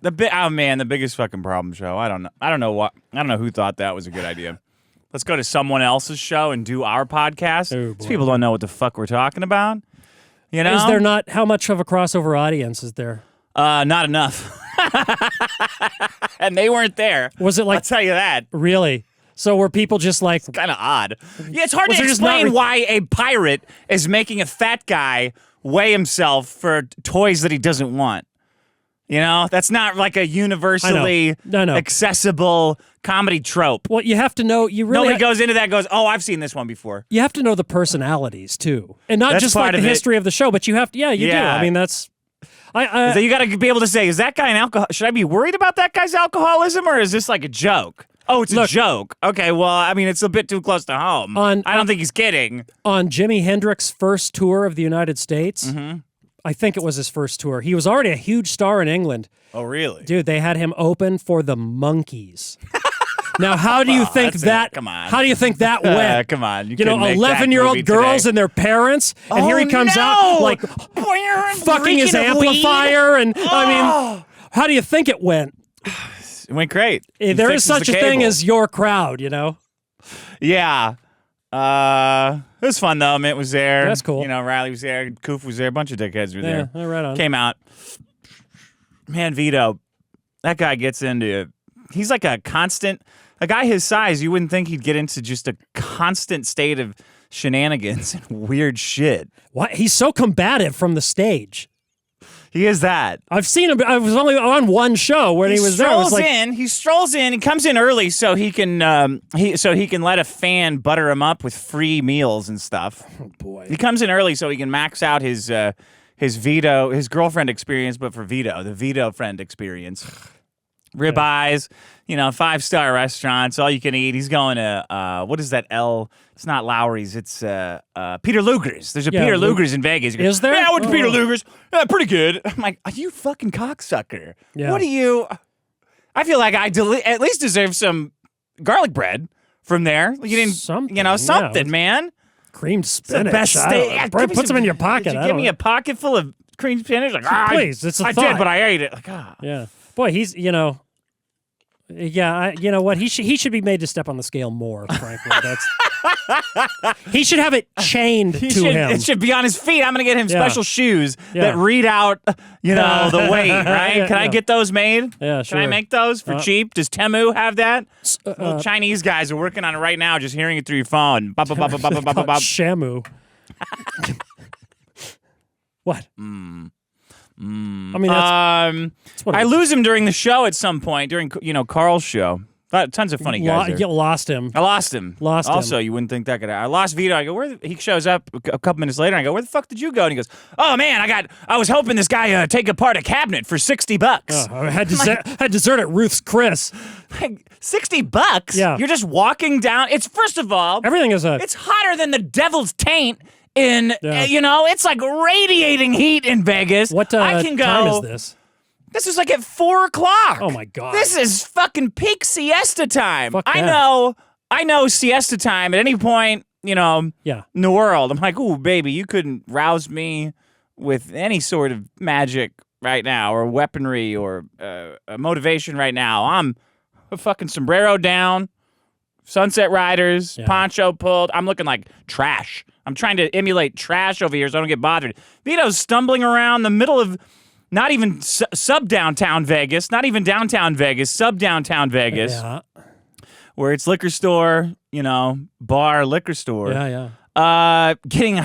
The biggest fucking problem show. I don't know who thought that was a good idea. Let's go to someone else's show and do our podcast. Oh, These people don't know what the fuck we're talking about. You know? Is there not? How much of a crossover audience is there? Not enough. And they weren't there. Was it like? I'll tell you that. Really? So were people just like? It's kind of odd. Yeah, it's hard to explain why a pirate is making a fat guy weigh himself for toys that he doesn't want. You know, that's not like a universally accessible comedy trope. Well, you have to know. Nobody goes into that and goes, oh, I've seen this one before. You have to know the personalities too, and not just like the history of the show, but you have to. Yeah, you do. I mean, that's. So you got to be able to say, is that guy an alcohol? Should I be worried about that guy's alcoholism, or is this like a joke? Oh, it's a joke. Okay, well, I mean, it's a bit too close to home. I don't think he's kidding. On Jimi Hendrix's first tour of the United States, I think it was his first tour. He was already a huge star in England. Oh, really? Dude, they had him open for the Monkees. Now, how do you think that? Come on. How do you think that went? Come on. You know, 11-year-old girls and their parents, and here he comes out like fucking his amplifier, and I mean, how do you think it went? It went great. There is such a thing as your crowd, you know? Yeah. It was fun, though. Mitt was there. That's cool. You know, Riley was there. Koof was there. A bunch of dickheads were there. Yeah, right on. Came out. Man, Vito, that guy gets into it. He's like a guy his size, you wouldn't think he'd get into just a constant state of shenanigans and weird shit. What? He's so combative from the stage. He is that. I've seen him. I was only on one show where he was there. He strolls in. He comes in early so he can let a fan butter him up with free meals and stuff. Oh boy. He comes in early so he can max out his girlfriend experience, but for Vito, the Vito friend experience. Ribeyes, 5-star restaurants, all you can eat. He's going to what is that? It's not Lowry's. It's Peter Luger's. There's a Peter Luger's in Vegas. Is there? Yeah, I went to Peter Luger's. Yeah, pretty good. I'm like, are you fucking cocksucker? Yeah. What are you? I feel like I at least deserve some garlic bread from there. You didn't, something, man. Creamed spinach. It's the best steak. Put some in your pocket. Give me a pocket full of creamed spinach. Like, please, it's a thought. I did, but I ate it. Like, yeah. Boy, he's, you know what? He should be made to step on the scale more, frankly. He should have it chained to him. It should be on his feet. I'm going to get him special shoes that read out, the weight, right? Can I get those made? Yeah, sure. Can I make those for cheap? Does Temu have that? Chinese guys are working on it right now, just hearing it through your phone. Shamu. What? I mean, that's what I lose him during the show at some point, during Carl's show. Tons of funny guys there. You lost him. I lost him. Also, you wouldn't think that could happen. I lost Vito. I go, he shows up a couple minutes later. I go, where the fuck did you go? And he goes, oh man, I was hoping this guy take apart a cabinet for $60. I had dessert at Ruth's Chris. Like, $60? Yeah. You're just walking down. It's, first of all, everything is it's hotter than the devil's taint. It's like radiating heat in Vegas. What I can go, time is this? This is like at 4 o'clock. Oh my God. This is fucking peak siesta time. Fuck I that. know siesta time at any point, in the world. I'm like, ooh, baby, you couldn't rouse me with any sort of magic right now or weaponry or motivation right now. I'm a fucking sombrero down, Sunset Riders, poncho pulled. I'm looking like trash. I'm trying to emulate trash over here so I don't get bothered. Vito's stumbling around the middle of not even sub-downtown Vegas, not even downtown Vegas, sub-downtown Vegas, where it's liquor store, bar, liquor store. Getting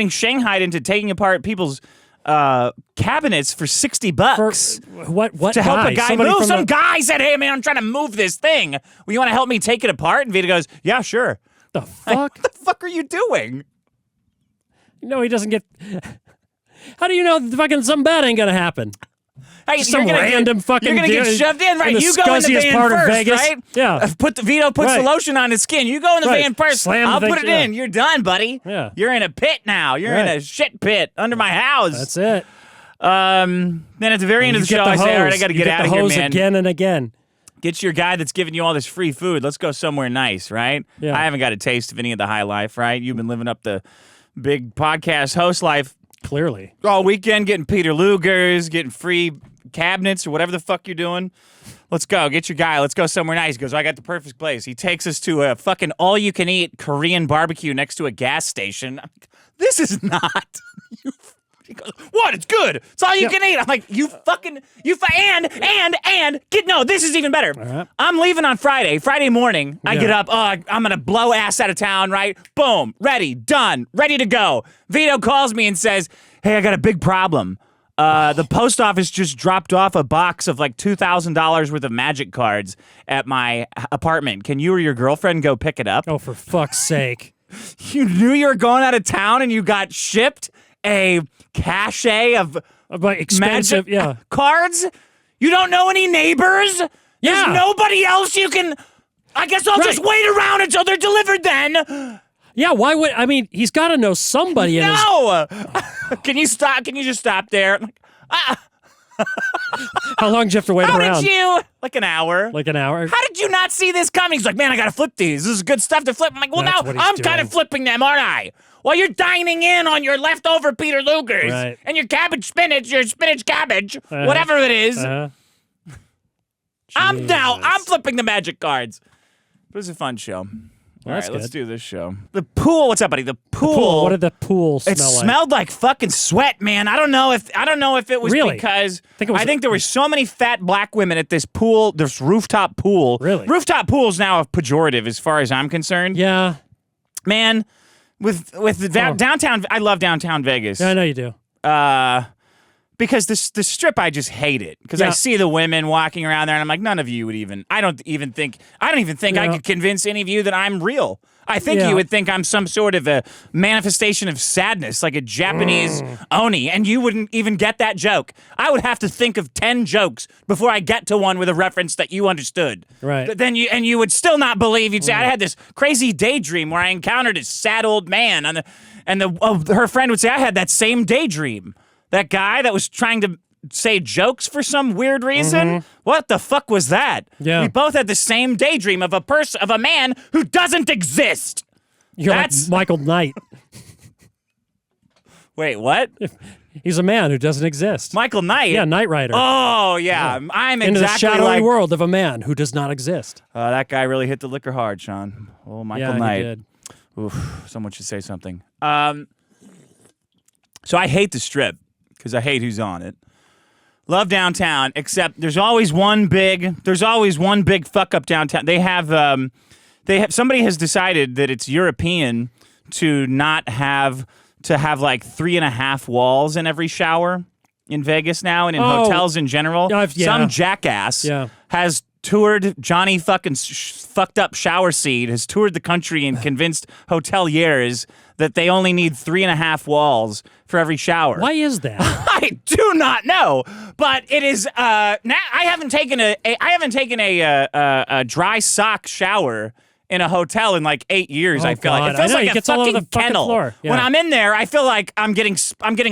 shanghaied into taking apart people's cabinets for $60. For what to help a guy Somebody move. Some guy said, hey, man, I'm trying to move this thing. Well, you want to help me take it apart? And Vito goes, yeah, sure. The fuck? What the fuck are you doing? No, he doesn't get... How do you know fucking something bad ain't gonna happen? Hey, some random fucking you're gonna get shoved in, right? In You go in the van part first, of Vegas. right? Yeah. Vito puts the lotion on his skin. You go in the van first. Slam I'll the put thing, it in. You're done, buddy. Yeah. You're in a pit now. You're in a shit pit under my house. That's it. Then at the very end of the show, I say, all right, I got to get out of here, man. Again and again. Get your guy that's giving you all this free food. Let's go somewhere nice, right? Yeah. I haven't got a taste of any of the high life, right? You've been living up the big podcast host life. Clearly. All weekend, getting Peter Luger's, getting free cabinets or whatever the fuck you're doing. Let's go. Get your guy. Let's go somewhere nice. He goes, I got the perfect place. He takes us to a fucking all-you-can-eat Korean barbecue next to a gas station. I'm like, this is not... He goes, what? It's good. It's all you can eat. I'm like, no, this is even better. Right. I'm leaving on Friday morning. I get up. Oh, I'm going to blow ass out of town, right? Boom. Ready. Done. Ready to go. Vito calls me and says, hey, I got a big problem. The post office just dropped off a box of like $2,000 worth of magic cards at my apartment. Can you or your girlfriend go pick it up? Oh, for fuck's sake. You knew you were going out of town and you got shipped a cachet of expensive magic cards? You don't know any neighbors? There's nobody else you can... I guess I'll just wait around until they're delivered then. Yeah, why would... I mean, he's got to know somebody in his... No! Can you stop? Can you just stop there? How long did you have to wait around? How did you? Like an hour. Like an hour? How did you not see this coming? He's like, man, I got to flip these. This is good stuff to flip. I'm like, well, now I'm kind of flipping them, aren't I? While you're dining in on your leftover Peter Lugers and your your spinach cabbage, whatever it is. I'm flipping the magic cards. It was a fun show. All right, let's do this show. The pool. What's up, buddy? The pool. What did the pool smell like? It smelled like fucking sweat, man. I don't know if it was because I think there were so many fat black women at this pool, this rooftop pool. Really? Rooftop pool is now a pejorative as far as I'm concerned. Yeah. Man, with downtown, I love downtown Vegas. Yeah, I know you do. Because the strip, I just hate it. Because I see the women walking around there, and I'm like, none of you would even. I don't even think I could convince any of you that I'm real. I think you would think I'm some sort of a manifestation of sadness, like a Japanese oni, and you wouldn't even get that joke. I would have to think of 10 jokes before I get to one with a reference that you understood. Right. But then you would still not believe. You'd say, I had this crazy daydream where I encountered a sad old man, and her friend would say, I had that same daydream. That guy that was trying to say jokes for some weird reason? What the fuck was that? Yeah. We both had the same daydream of a man who doesn't exist. That's like Michael Knight. Wait, what? He's a man who doesn't exist. Michael Knight? Yeah, Knight Rider. Oh, yeah. I'm exactly into the shadowy world of a man who does not exist. That guy really hit the liquor hard, Sean. Oh, Michael Knight. He did. Oof, someone should say something. So I hate the Strip. Because I hate who's on it. Love downtown, except there's always one big fuck up downtown. They have somebody has decided that it's European to not have like 3.5 walls in every shower in Vegas now and in hotels in general. Some jackass has toured Johnny fucking fucked up shower seat, has toured the country and convinced hoteliers that they only need 3.5 walls for every shower. Why is that? I do not know, but it is. Now I haven't taken a dry sock shower in a hotel in like 8 years. I feel like it feels like a fucking kennel. Floor. Yeah. When I'm in there, I feel like I'm getting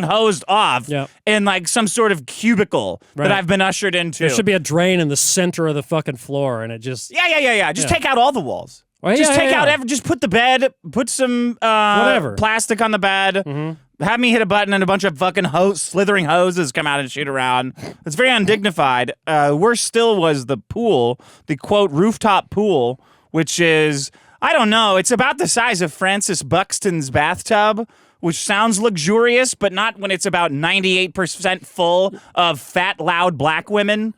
hosed off in like some sort of cubicle that I've been ushered into. There should be a drain in the center of the fucking floor, and it just Just take out all the walls. Just take out just put the bed, put some plastic on the bed. Have me hit a button and a bunch of fucking slithering hoses come out and shoot around. It's very undignified. Worse still was the pool, the quote rooftop pool, which is, I don't know, it's about the size of Francis Buxton's bathtub, which sounds luxurious, but not when it's about 98% full of fat, loud black women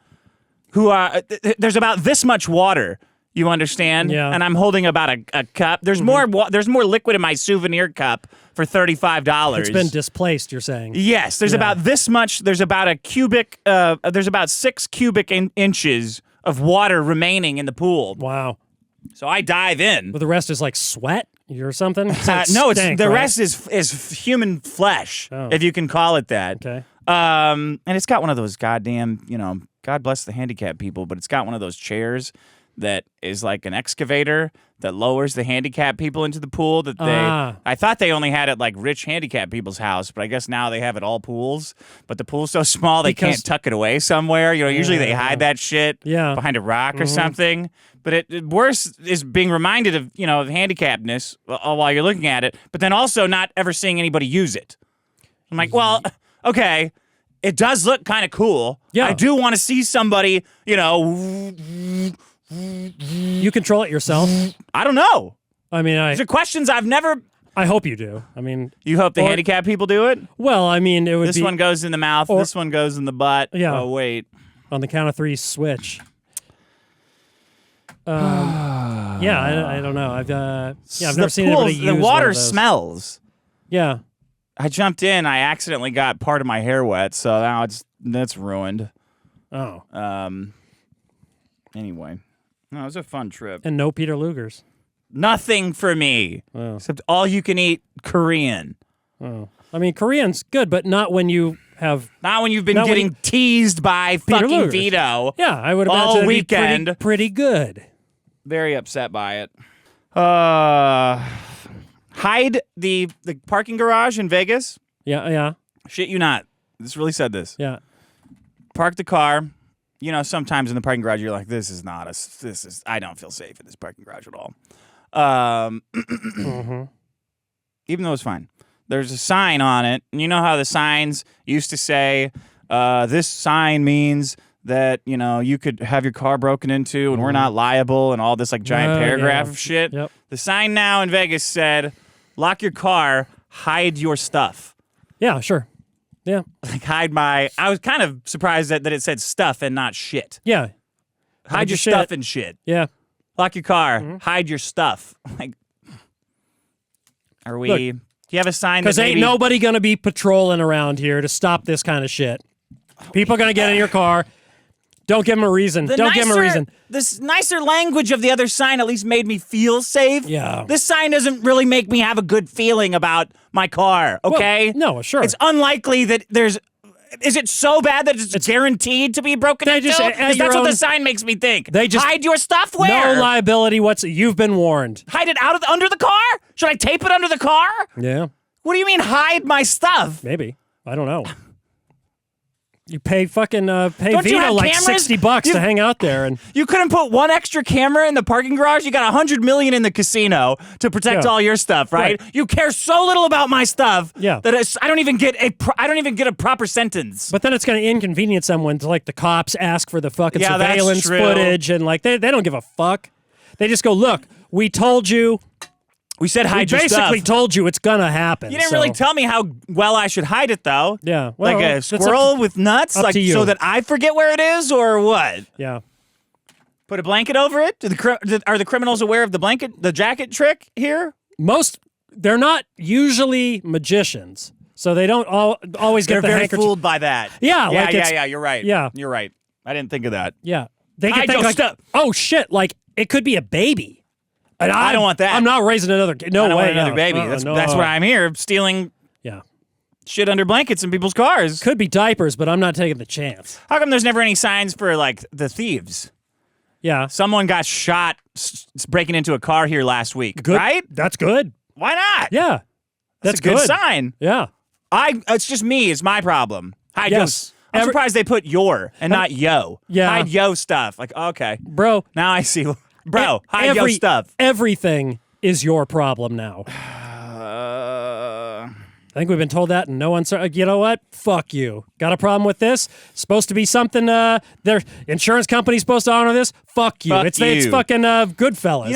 who are, there's about this much water. You understand? Yeah. And I'm holding about a cup. There's more liquid in my souvenir cup for $35. It's been displaced, you're saying. Yes. There's about this much. There's about a cubic. There's about 6 cubic inches of water remaining in the pool. Wow. So I dive in. But the rest is like sweat or something? No, the rest is human flesh, if you can call it that. Okay. And it's got one of those goddamn, God bless the handicapped people, but it's got one of those chairs that is like an excavator that lowers the handicapped people into the pool. I thought they only had it like rich handicapped people's house, but I guess now they have it all pools. But the pool's so small they can't tuck it away somewhere. Usually they hide that shit behind a rock or something. But worse is being reminded of of handicappedness while you're looking at it, but then also not ever seeing anybody use it. I'm like, well, okay. it does look kind of cool. Yeah. I do want to see somebody, you control it yourself? I don't know. I mean, These are questions I've never... I hope you do. I mean... You hope the handicapped people do it? Well, I mean, it would This one goes in the mouth, this one goes in the butt. Yeah. Oh, wait. On the count of 3, switch. Yeah, I don't know. I've never seen anybody use the water one of those. smells. Yeah. I jumped in. I accidentally got part of my hair wet, so now that's ruined. Oh. Anyway, no, it was a fun trip. And no Peter Lugers. Nothing for me, except all you can eat Korean. Oh. I mean, Korean's good, but not when you have. Not when you've been getting teased by fucking Lugers. Vito. Yeah, I would imagine all weekend. It'd be pretty good. Very upset by it. Hide the parking garage in Vegas. Yeah. Shit you not. This really said this. Yeah. Park the car. You know, sometimes in the parking garage, you're like, I don't feel safe in this parking garage at all. Even though it's fine. There's a sign on it. And you know how the signs used to say, this sign means that, you could have your car broken into and we're not liable and all this like giant paragraph of shit. Yep. The sign now in Vegas said, lock your car, hide your stuff. Yeah, sure. Yeah. Like I was kind of surprised that it said stuff and not shit. Yeah. Hide your stuff and shit. Yeah. Lock your car, hide your stuff. Like, are we... Look, do you have a sign that because ain't nobody going to be patrolling around here to stop this kind of shit. People are going to get in your car. Don't give them a reason. Don't give them a reason. This nicer language of the other sign at least made me feel safe. Yeah. This sign doesn't really make me have a good feeling about my car, okay? Well, no, sure. It's unlikely that there's... Is it so bad that it's guaranteed to be broken into? Because that's what the sign makes me think. They just hide your stuff where? No liability. You've been warned. Hide it under the car? Should I tape it under the car? Yeah. What do you mean hide my stuff? Maybe. I don't know. You pay fucking Vito like cameras? $60 to hang out there, and you couldn't put one extra camera in the parking garage. You got $100 million in the casino to protect all your stuff, right? You care so little about my stuff that I don't even get a proper sentence. But then it's going to inconvenience someone to like the cops ask for the fucking surveillance footage, and like they don't give a fuck. They just go, look, we told you. We said hide your stuff. We basically told you it's gonna happen. You didn't really tell me how well I should hide it, though. Yeah, well, like a squirrel with nuts, like so that I forget where it is, or what? Yeah. Put a blanket over it. Are the criminals aware of the jacket trick here? They're not usually magicians, so they don't always get the handkerchief. They're very fooled by that. Yeah, yeah. You're right. Yeah, you're right. I didn't think of that. Yeah, they can think like, stuff. Oh shit! Like it could be a baby. And I don't want that. I'm not raising another kid. No I don't way. want another baby. That's why I'm here, stealing shit under blankets in people's cars. Could be diapers, but I'm not taking the chance. How come there's never any signs for, like, the thieves? Yeah. Someone got shot breaking into a car here last week, right? That's good. Why not? Yeah. That's a good sign. Yeah. It's just me. It's my problem. I'm surprised they put your and not yo. Yeah. Hide yo stuff. Like, okay. Bro. Now I see... Bro, hide your stuff. Everything is your problem now. I think we've been told that, and no one's... You know what? Fuck you. Got a problem with this? Supposed to be something... Their insurance company's supposed to honor this? Fuck you. It's fucking Goodfellas.